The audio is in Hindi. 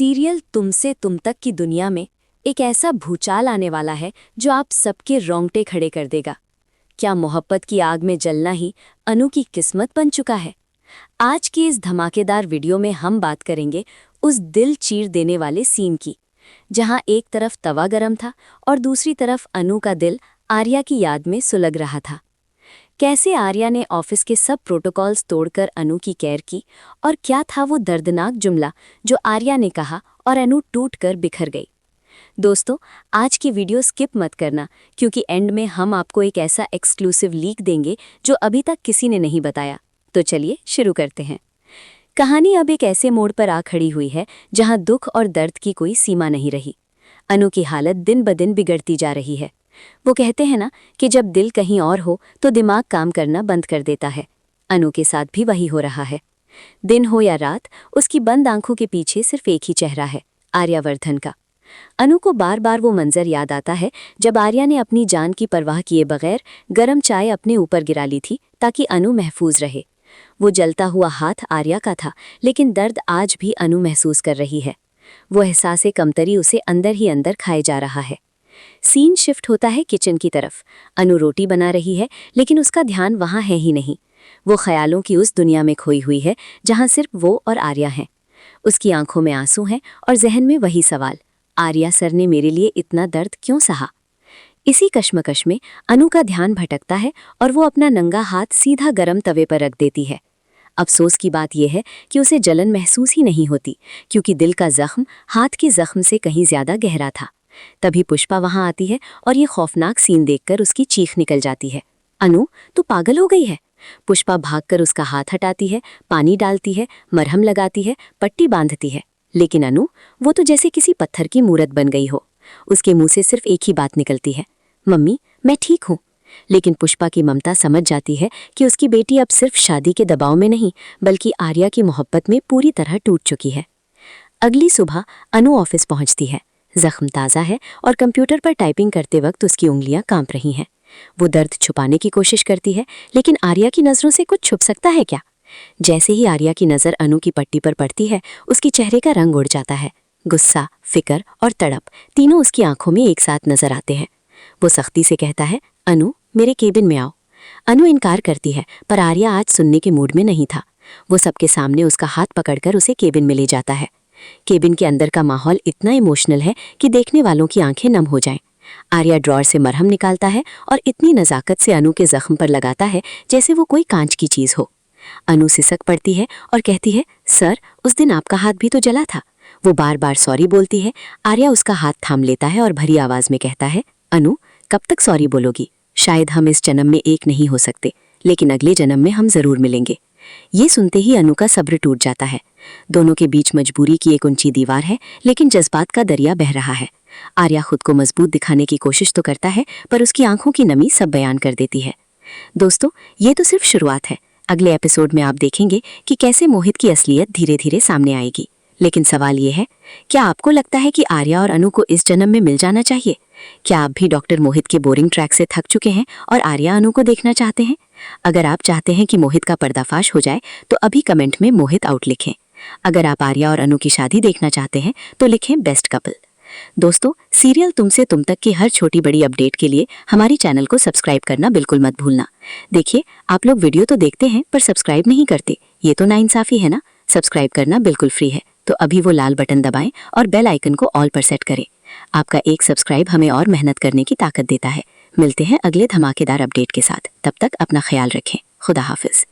सीरियल तुमसे तुम तक की दुनिया में एक ऐसा भूचाल आने वाला है जो आप सबके रोंगटे खड़े कर देगा। क्या मोहब्बत की आग में जलना ही अनु की किस्मत बन चुका है? आज की इस धमाकेदार वीडियो में हम बात करेंगे उस दिल चीर देने वाले सीन की, जहां एक तरफ तवा गरम था और दूसरी तरफ अनु का दिल आर्या की याद में सुलग रहा था। कैसे आर्या ने ऑफिस के सब प्रोटोकॉल्स तोड़कर अनु की केयर की, और क्या था वो दर्दनाक जुमला जो आर्या ने कहा और अनु टूटकर बिखर गई। दोस्तों, आज की वीडियो स्किप मत करना, क्योंकि एंड में हम आपको एक ऐसा एक्सक्लूसिव लीक देंगे जो अभी तक किसी ने नहीं बताया। तो चलिए शुरू करते हैं। कहानी अब एक ऐसे मोड़ पर आ खड़ी हुई है जहां दुख और दर्द की कोई सीमा नहीं रही। अनु की हालत दिन ब दिन बिगड़ती जा रही है। वो कहते हैं ना कि जब दिल कहीं और हो तो दिमाग काम करना बंद कर देता है। अनु के साथ भी वही हो रहा है। दिन हो या रात, उसकी बंद आंखों के पीछे सिर्फ एक ही चेहरा है, आर्यावर्धन का। अनु को बार बार वो मंजर याद आता है जब आर्या ने अपनी जान की परवाह किए बगैर गर्म चाय अपने ऊपर गिरा ली थी ताकि अनु महफूज रहे। वो जलता हुआ हाथ आर्या का था, लेकिन दर्द आज भी अनु महसूस कर रही है। वो एहसास कमतरी उसे अंदर ही अंदर खाए जा रहा है। सीन शिफ्ट होता है किचन की तरफ। अनु रोटी बना रही है, लेकिन उसका ध्यान वहां है ही नहीं। वो ख्यालों की उस दुनिया में खोई हुई है जहां सिर्फ वो और आर्या हैं। उसकी आंखों में आंसू हैं और जहन में वही सवाल, आर्या सर ने मेरे लिए इतना दर्द क्यों सहा? इसी कश्मकश में अनु का ध्यान भटकता है और वो अपना नंगा हाथ सीधा गरम तवे पर रख देती है। अफसोस की बात यह है कि उसे जलन महसूस ही नहीं होती, क्योंकि दिल का जख्म हाथ के जख्म से कहीं ज्यादा गहरा था। तभी पुष्पा वहां आती है और ये खौफनाक सीन देखकर उसकी चीख निकल जाती है। अनु, तू पागल हो गई है? पुष्पा भागकर उसका हाथ हटाती है, पानी डालती है, मरहम लगाती है, पट्टी बांधती है। लेकिन अनु, वो तो जैसे किसी पत्थर की मूरत बन गई हो। उसके मुंह से सिर्फ एक ही बात निकलती है, मम्मी मैं ठीक हूँ। लेकिन पुष्पा की ममता समझ जाती है कि उसकी बेटी अब सिर्फ शादी के दबाव में नहीं, बल्कि आर्या की मोहब्बत में पूरी तरह टूट चुकी है। अगली सुबह अनु ऑफिस पहुंचती है। जख्म ताज़ा है और कंप्यूटर पर टाइपिंग करते वक्त उसकी उंगलियां कांप रही हैं। वो दर्द छुपाने की कोशिश करती है, लेकिन आर्या की नज़रों से कुछ छुप सकता है क्या? जैसे ही आर्या की नज़र अनु की पट्टी पर पड़ती है, उसके चेहरे का रंग उड़ जाता है। गुस्सा, फिक्र और तड़प तीनों उसकी आंखों में एक साथ नजर आते हैं। वो सख्ती से कहता है, अनु मेरे केबिन में आओ। अनु इनकार करती है, पर आर्या आज सुनने के मूड में नहीं था। वो सबके सामने उसका हाथ पकड़कर उसे केबिन में ले जाता है। केबिन के अंदर का माहौल इतना इमोशनल है कि देखने वालों की आंखें नम हो जाएं। आर्या ड्रॉर से मरहम निकालता है और इतनी नज़ाकत से अनु के जख्म पर लगाता है जैसे वो कोई कांच की चीज़ हो। अनु सिसक पड़ती है और कहती है, सर उस दिन आपका हाथ भी तो जला था। वो बार बार सॉरी बोलती है। आर्या उसका हाथ थाम लेता है और भरी आवाज़ में कहता है, अनु कब तक सॉरी बोलोगी? शायद हम इस जन्म में एक नहीं हो सकते, लेकिन अगले जन्म में हम ज़रूर मिलेंगे। ये सुनते ही अनु का सब्र टूट जाता है। दोनों के बीच मजबूरी की एक ऊंची दीवार है, लेकिन जज्बात का दरिया बह रहा है। आर्या खुद को मजबूत दिखाने की कोशिश तो करता है, पर उसकी आंखों की नमी सब बयान कर देती है। दोस्तों, ये तो सिर्फ शुरुआत है। अगले एपिसोड में आप देखेंगे कि कैसे मोहित की असलियत धीरे धीरे सामने आएगी। लेकिन सवाल ये है, क्या आपको लगता है कि आर्या और अनु को इस जन्म में मिल जाना चाहिए? क्या आप भी डॉक्टर मोहित के बोरिंग ट्रैक से थक चुके हैं और आर्या अनु को देखना चाहते हैं? अगर आप चाहते हैं कि मोहित का पर्दाफाश हो जाए तो अभी कमेंट में मोहित आउट लिखें। अगर आप आर्या और अनु की शादी देखना चाहते हैं तो लिखें बेस्ट कपल। दोस्तों, सीरियल तुमसे तुम तक की हर छोटी बड़ी अपडेट के लिए हमारी चैनल को सब्सक्राइब करना बिल्कुल मत भूलना। देखिए, आप लोग वीडियो तो देखते हैं पर सब्सक्राइब नहीं करते। ये तो नाइंसाफी है ना। सब्सक्राइब करना बिल्कुल फ्री है, तो अभी वो लाल बटन दबाएं और बेल आइकन को ऑल पर सेट करें। आपका एक सब्सक्राइब हमें और मेहनत करने की ताकत देता है। मिलते हैं अगले धमाकेदार अपडेट के साथ। तब तक अपना ख्याल रखें। खुदा हाफिज।